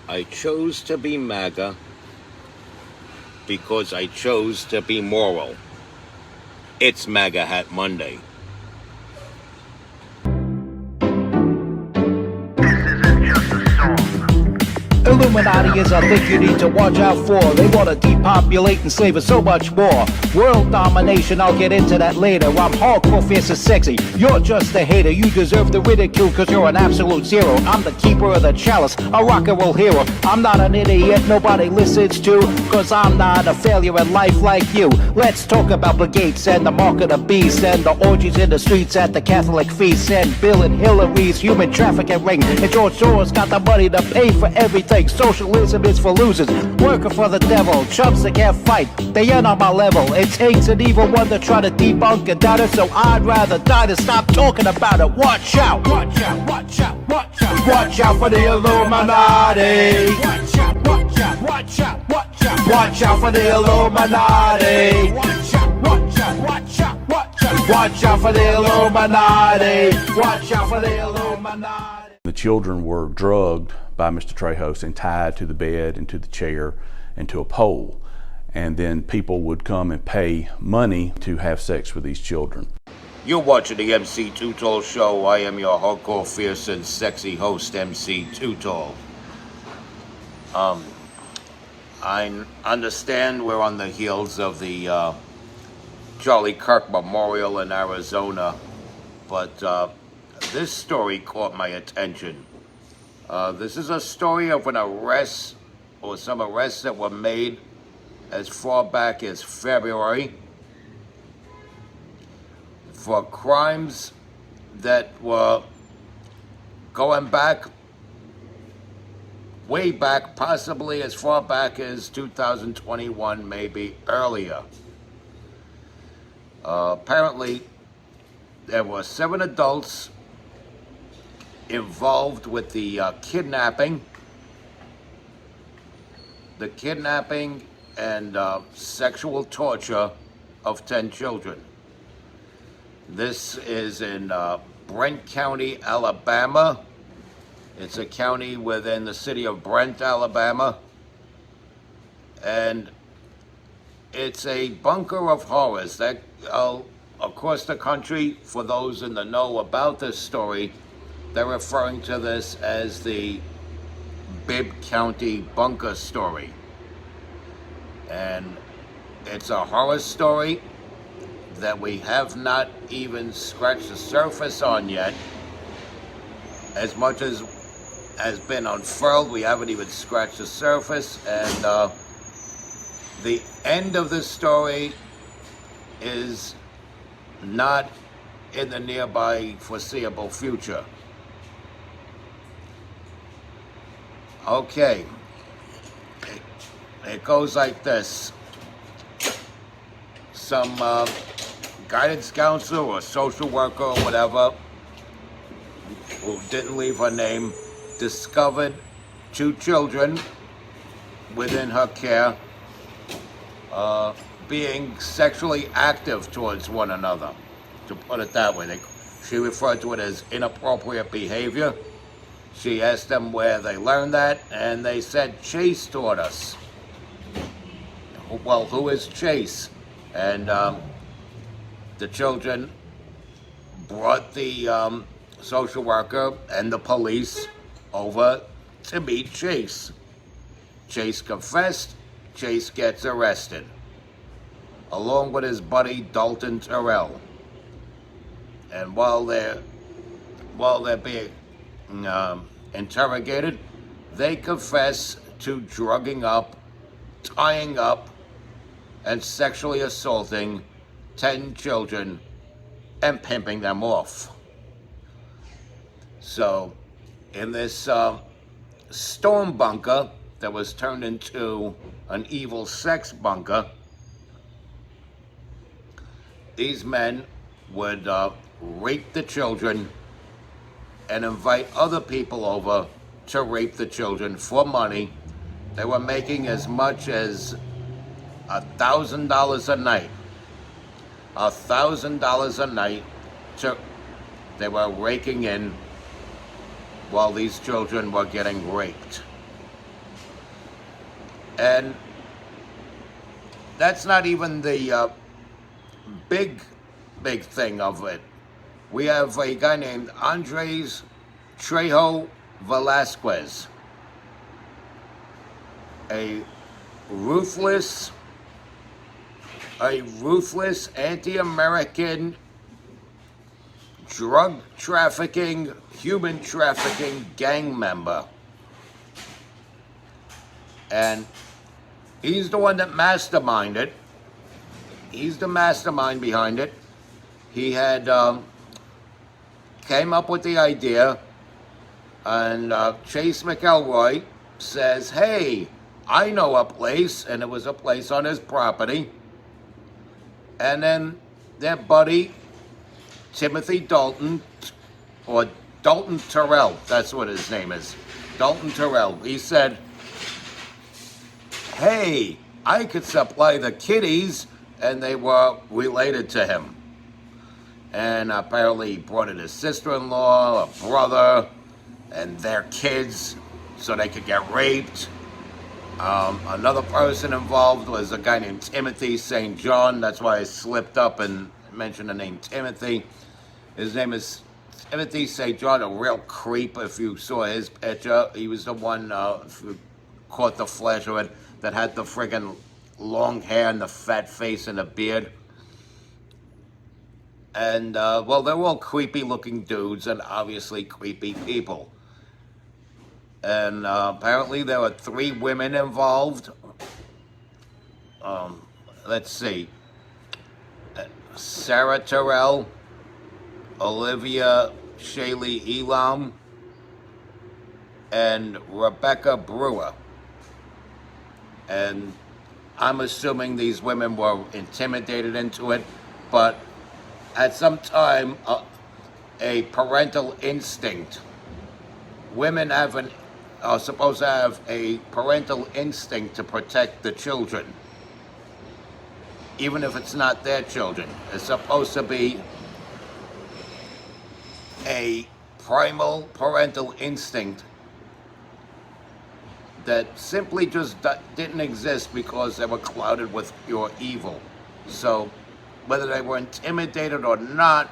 I chose to be MAGA because I chose to be moral. It's MAGA Hat Monday. Illuminati is a thing you need to watch out for. They want to depopulate and slave us so much more. World domination, I'll get into that later. I'm hardcore, fierce and sexy. You're just a hater. You deserve the ridicule because you're an absolute zero. I'm the keeper of the chalice, a rock and roll hero. I'm not an idiot nobody listens to, because I'm not a failure in life like you. Let's talk about Bill Gates and the mark of the beast and the orgies in the streets at the Catholic feasts and Bill and Hillary's human trafficking ring. And George Soros got the money to pay for everything. Socialism is for losers, working for the devil. Chumps that can't fight, they ain't on my level. It takes an evil one to try to debunk and doubt it, so I'd rather die than stop talking about it. Watch out, watch out, watch out, watch out. Watch out for the Illuminati. Watch out, watch out, watch out, watch out. Watch out for the Illuminati. Watch out, watch out, watch out, watch out. Watch out for the Illuminati. Watch out for the Illuminati. The children were drugged by Mr. Trejos and tied to the bed and to the chair and to a pole. And then people would come and pay money to have sex with these children. You're watching the MC Too Tall Show. I am your hardcore, fierce, and sexy host, MC Too Tall. I understand we're on the heels of the Charlie Kirk Memorial in Arizona, but this story caught my attention. This is a story of an arrest, or some arrests that were made as far back as February for crimes that were going back, way back, possibly as far back as 2021, maybe earlier. Apparently, there were 7 adults involved with the kidnapping and sexual torture of 10 children. This is in Brent County, Alabama. It's a county within the city of Brent, Alabama. And it's a bunker of horrors that across the country, for those in the know about this story, they're referring to this as the Bibb County bunker story. And it's a horror story that we have not even scratched the surface on yet. As much as has been unfurled, we haven't even scratched the surface. And the end of this story is not in the nearby foreseeable future. Okay, it goes like this. Some guidance counselor or social worker or whatever, who didn't leave her name, discovered 2 children within her care being sexually active towards one another, to put it that way. She referred to it as inappropriate behavior. She asked them where they learned that, and they said Chase taught us. Well, who is Chase? And the children brought the social worker and the police over to meet Chase. Chase confessed. Chase gets arrested, along with his buddy Dalton Terrell. And while they're being interrogated, they confess to drugging up, tying up, and sexually assaulting 10 children and pimping them off. So, in this storm bunker that was turned into an evil sex bunker, these men would rape the children and invite other people over to rape the children for money. They were making as much as $1,000 a night. $1,000 a night they were raking in while these children were getting raped. And that's not even the big thing of it. We have a guy named Andres Trejo Velasquez, a ruthless anti-American drug trafficking, human trafficking gang member. And he's the one that masterminded. He's the mastermind behind it. He had came up with the idea, and Chase McElroy says, hey, I know a place, and it was a place on his property. And then their buddy, Timothy Dalton, or Dalton Terrell, that's what his name is, Dalton Terrell, he said, hey, I could supply the kiddies, and they were related to him. And apparently he brought in his sister-in-law, a brother, and their kids, so they could get raped. Another person involved was a guy named Timothy St. John. That's why I slipped up and mentioned the name Timothy. His name is Timothy St. John, a real creep if you saw his picture. He was the one, if you caught the flash of it, that had the friggin' long hair and the fat face and the beard. And, well, they're all creepy-looking dudes and obviously creepy people. And apparently there were 3 women involved. Let's see. Sarah Terrell, Olivia Shaley Elam, and Rebecca Brewer. And I'm assuming these women were intimidated into it, but at some time, a parental instinct. Women are supposed to have a parental instinct to protect the children, even if it's not their children. It's supposed to be a primal parental instinct that simply just didn't exist because they were clouded with pure evil. So whether they were intimidated or not,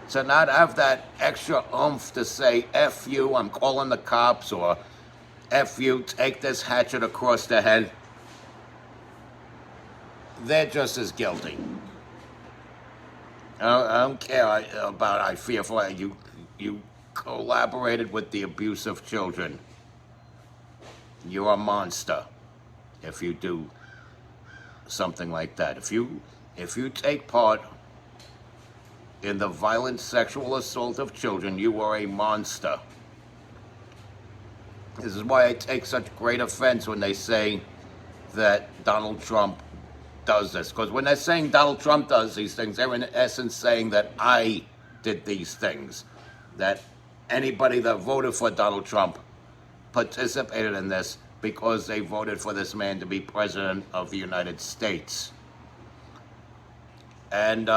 to not have that extra oomph to say, F you, I'm calling the cops, or F you, take this hatchet across the head, they're just as guilty. I don't care about I fear for you. You collaborated with the abuse of children. You're a monster if you do something like that. If you take part in the violent sexual assault of children, you are a monster. This is why I take such great offense when they say that Donald Trump does this. Because when they're saying Donald Trump does these things, they're in essence saying that I did these things. That anybody that voted for Donald Trump participated in this because they voted for this man to be president of the United States. And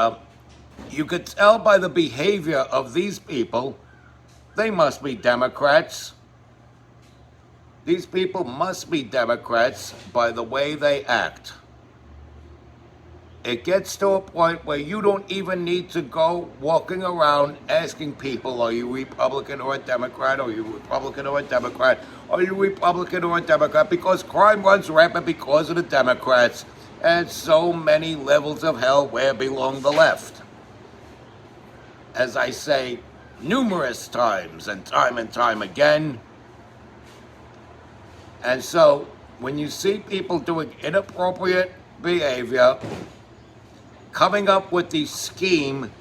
you could tell by the behavior of these people, they must be Democrats. These people must be Democrats by the way they act. It gets to a point where you don't even need to go walking around asking people, are you Republican or a Democrat? Are you Republican or a Democrat? Are you Republican or a Democrat? Because crime runs rampant because of the Democrats. And so many levels of hell where belong the left. As I say numerous times and time again. And so when you see people doing inappropriate behavior, coming up with the scheme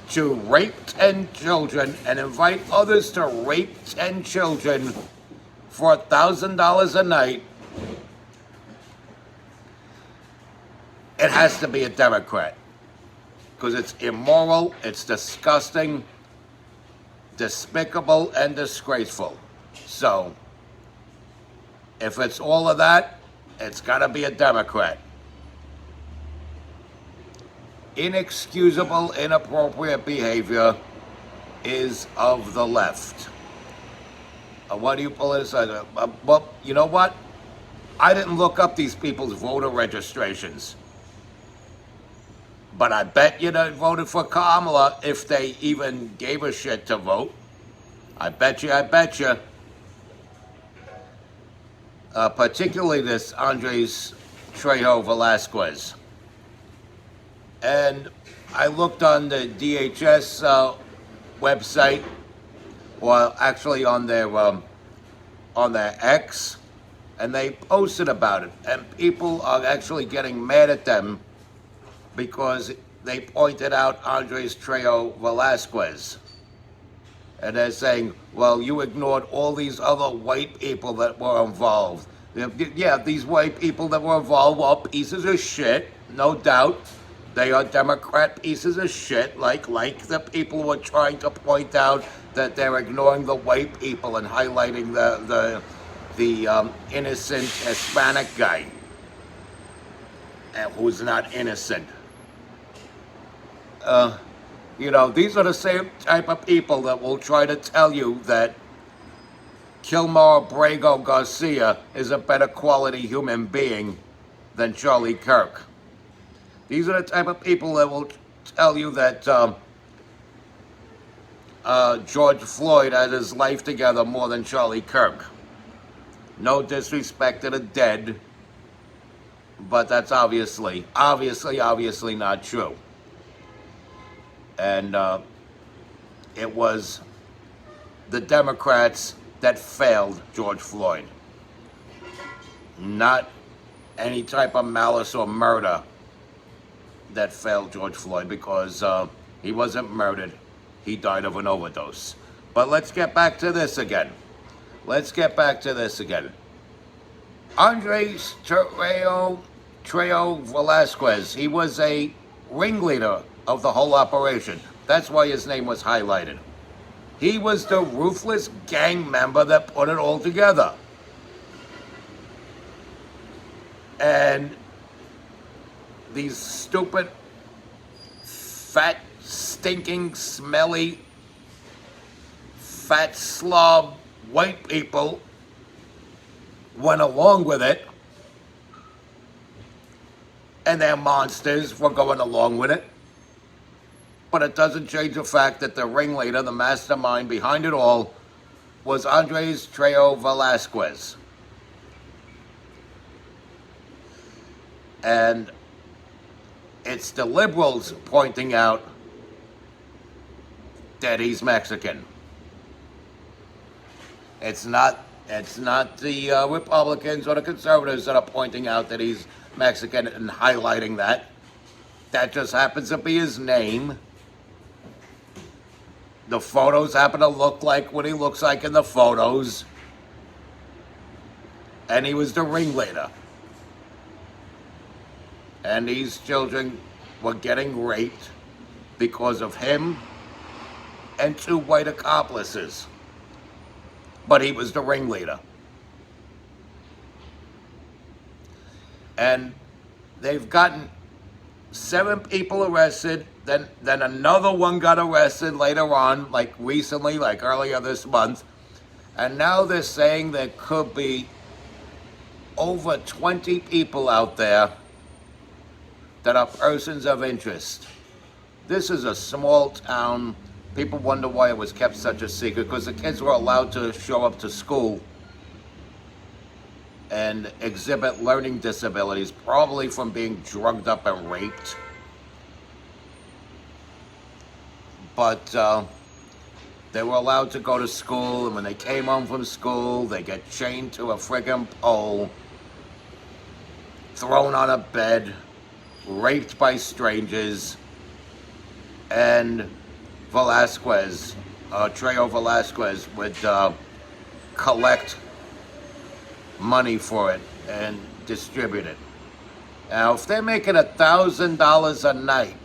to rape 10 children and invite others to rape 10 children for $1,000 a night, it has to be a Democrat. Because it's immoral, it's disgusting, despicable, and disgraceful. So, if it's all of that, it's got to be a Democrat. Inexcusable, inappropriate behavior is of the left. What do you politicize? Well, you know what? I didn't look up these people's voter registrations. But I bet you they voted for Kamala if they even gave a shit to vote. I bet you. Particularly this Andres Trejo Velasquez. And I looked on the DHS website, or actually on their X, and they posted about it. And people are actually getting mad at them because they pointed out Andres Trejo Velasquez. And they're saying, well, you ignored all these other white people that were involved. Yeah, these white people that were involved are pieces of shit, no doubt. They are Democrat pieces of shit, like the people who are trying to point out that they're ignoring the white people and highlighting the innocent Hispanic guy who's not innocent. These are the same type of people that will try to tell you that Kilmar Abrego Garcia is a better quality human being than Charlie Kirk. These are the type of people that will tell you that George Floyd had his life together more than Charlie Kirk. No disrespect to the dead, but that's obviously not true. And it was the Democrats that failed George Floyd. Not any type of malice or murder that failed George Floyd, because he wasn't murdered. He died of an overdose. But let's get back to this again. Andres Trejo Velasquez, he was a ringleader of the whole operation. That's why his name was highlighted. He was the ruthless gang member that put it all together. And these stupid, fat, stinking, smelly, fat slob white people went along with it. And their monsters were going along with it. But it doesn't change the fact that the ringleader, the mastermind behind it all, was Andres Trejo Velasquez. And it's the liberals pointing out that he's Mexican. It's not the Republicans or the conservatives that are pointing out that he's Mexican and highlighting that. That just happens to be his name. The photos happen to look like what he looks like in the photos. And he was the ringleader. And these children were getting raped because of him and two white accomplices. But he was the ringleader. And they've gotten 7 people arrested. Then another one got arrested later on, like recently, like earlier this month. And now they're saying there could be over 20 people out there that are persons of interest. This is a small town. People wonder why it was kept such a secret, because the kids were allowed to show up to school and exhibit learning disabilities, probably from being drugged up and raped. But they were allowed to go to school, and when they came home from school, they get chained to a friggin' pole, thrown on a bed, raped by strangers, and Trejo Velasquez would collect money for it and distribute it. Now, if they're making $1,000 a night,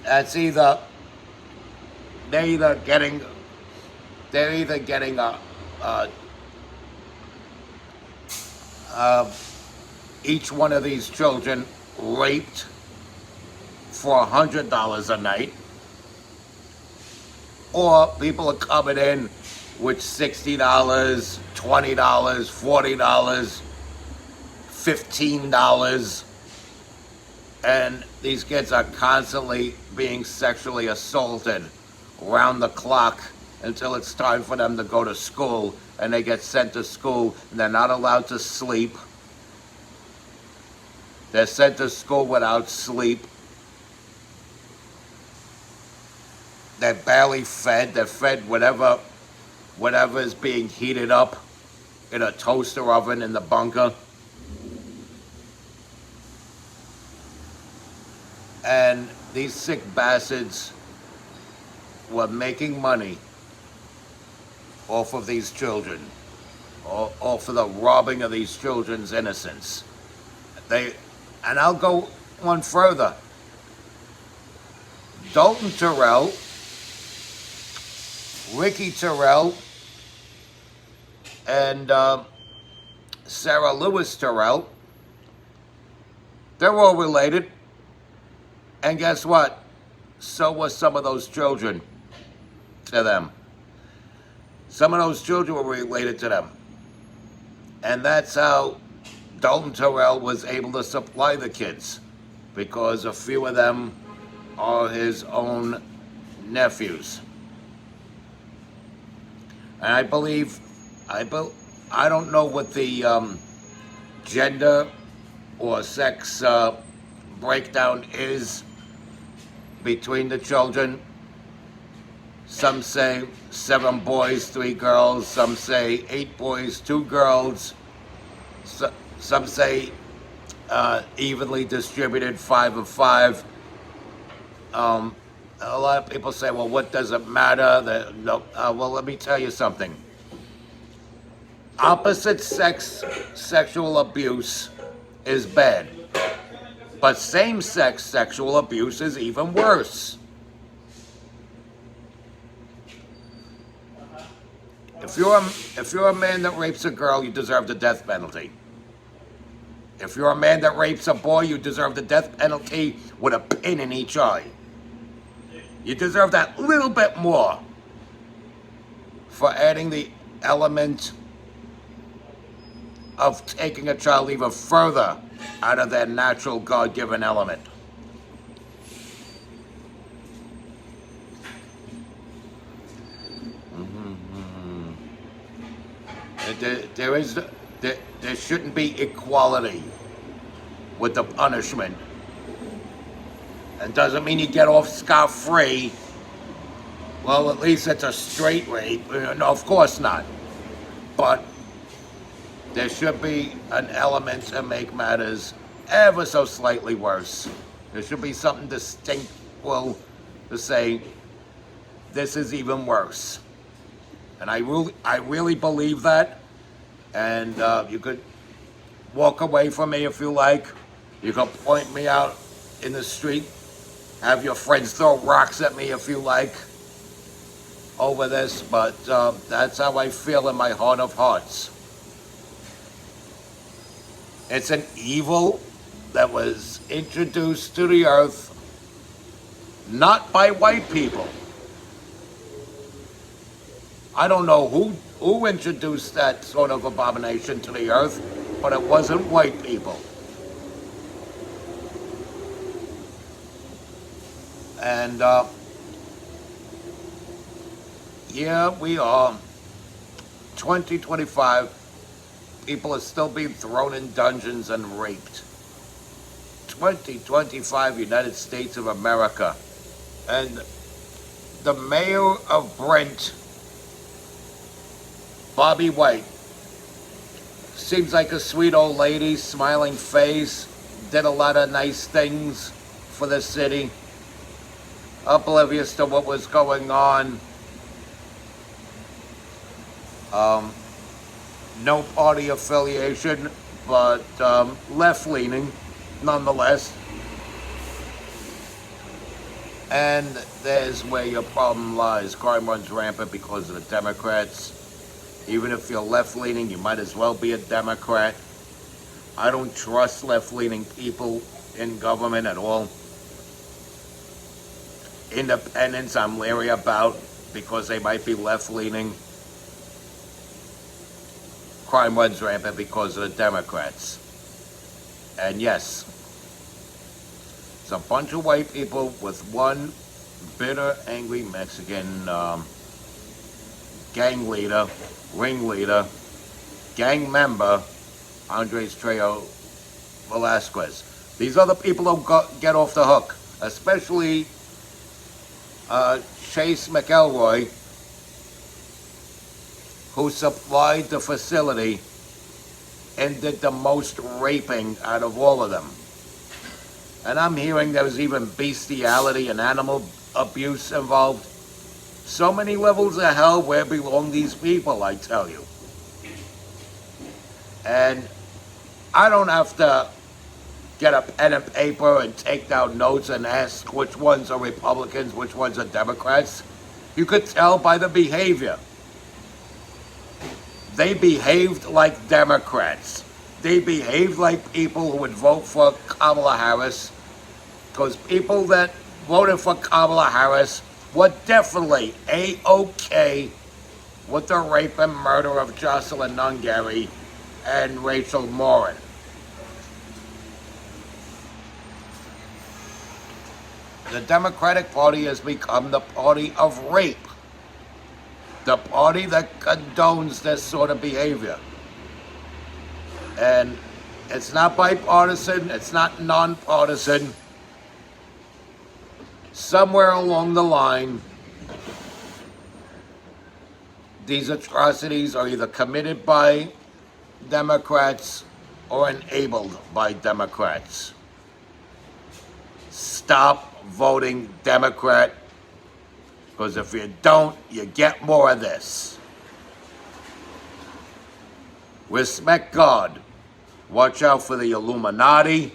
that's they're either getting each one of these children raped for $100 a night, Or people are coming in with $60, $20, $40, $15, and these kids are constantly being sexually assaulted round the clock until it's time for them to go to school, and they get sent to school and they're not allowed to sleep. They're sent to school without sleep. They're barely fed. They're fed whatever is being heated up in a toaster oven in the bunker. And these sick bastards were making money off of these children, or off of the robbing of these children's innocence. And I'll go one further. Dalton Terrell, Ricky Terrell, and Sarah Lewis Terrell, they're all related. And guess what? So were some of those children to them. Some of those children were related to them. And that's how Dalton Terrell was able to supply the kids, because a few of them are his own nephews. And I don't know what the gender or sex breakdown is between the children. Some say 7 boys, 3 girls. Some say 8 boys, 2 girls. Some say evenly distributed, 5 of 5. A lot of people say, well, what does it matter? Well, let me tell you something. Opposite sex sexual abuse is bad, but same-sex sexual abuse is even worse. If you're a man that rapes a girl, you deserve the death penalty. If you're a man that rapes a boy, you deserve the death penalty with a pin in each eye. You deserve that little bit more for adding the element of taking a child even further out of their natural God-given element. There shouldn't be equality with the punishment. It doesn't mean you get off scot-free. Well, at least it's a straight rape. No, of course not. But there should be an element to make matters ever so slightly worse. There should be something distinctful to say, this is even worse. And I really believe that. And you could walk away from me if you like. You could point me out in the street. Have your friends throw rocks at me if you like over this. But that's how I feel in my heart of hearts. It's an evil that was introduced to the earth not by white people. I don't know who introduced that sort of abomination to the earth, but it wasn't white people. And here we are, 2025. People are still being thrown in dungeons and raped. 2025 United States of America. And the mayor of Brent, Bobby White, seems like a sweet old lady, smiling face, did a lot of nice things for the city, oblivious to what was going on. No party affiliation, but left-leaning nonetheless. And there's where your problem lies. Crime runs rampant because of the Democrats. Even if you're left-leaning, you might as well be a Democrat. I don't trust left-leaning people in government at all. Independence, I'm leery about. because they might be left-leaning. Crime runs rampant because of the Democrats. And yes, it's a bunch of white people with one bitter, angry Mexican gang leader, ringleader, gang member, Andres Trejo Velasquez. These are the people who get off the hook, especially Chase McElroy, who supplied the facility and did the most raping out of all of them. And I'm hearing there was even bestiality and animal abuse involved. So many levels of hell, where belong these people, I tell you. And I don't have to get a pen and paper and take down notes and ask which ones are Republicans, which ones are Democrats. You could tell by the behavior. They behaved like Democrats. They behaved like people who would vote for Kamala Harris, because people that voted for Kamala Harris were definitely A-OK with the rape and murder of Jocelyn Nungary and Rachel Morin. The Democratic Party has become the party of rape. The party that condones this sort of behavior. And it's not bipartisan, it's not nonpartisan. Somewhere along the line, these atrocities are either committed by Democrats or enabled by Democrats. Stop voting Democrat, because if you don't, you get more of this. Respect God. Watch out for the Illuminati.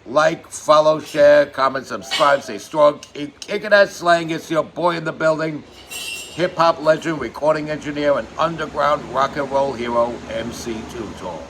Like, follow, share, comment, subscribe, stay strong, keep kicking that slang. It's your boy in the building, hip-hop legend, recording engineer, and underground rock and roll hero, MC Too Tall.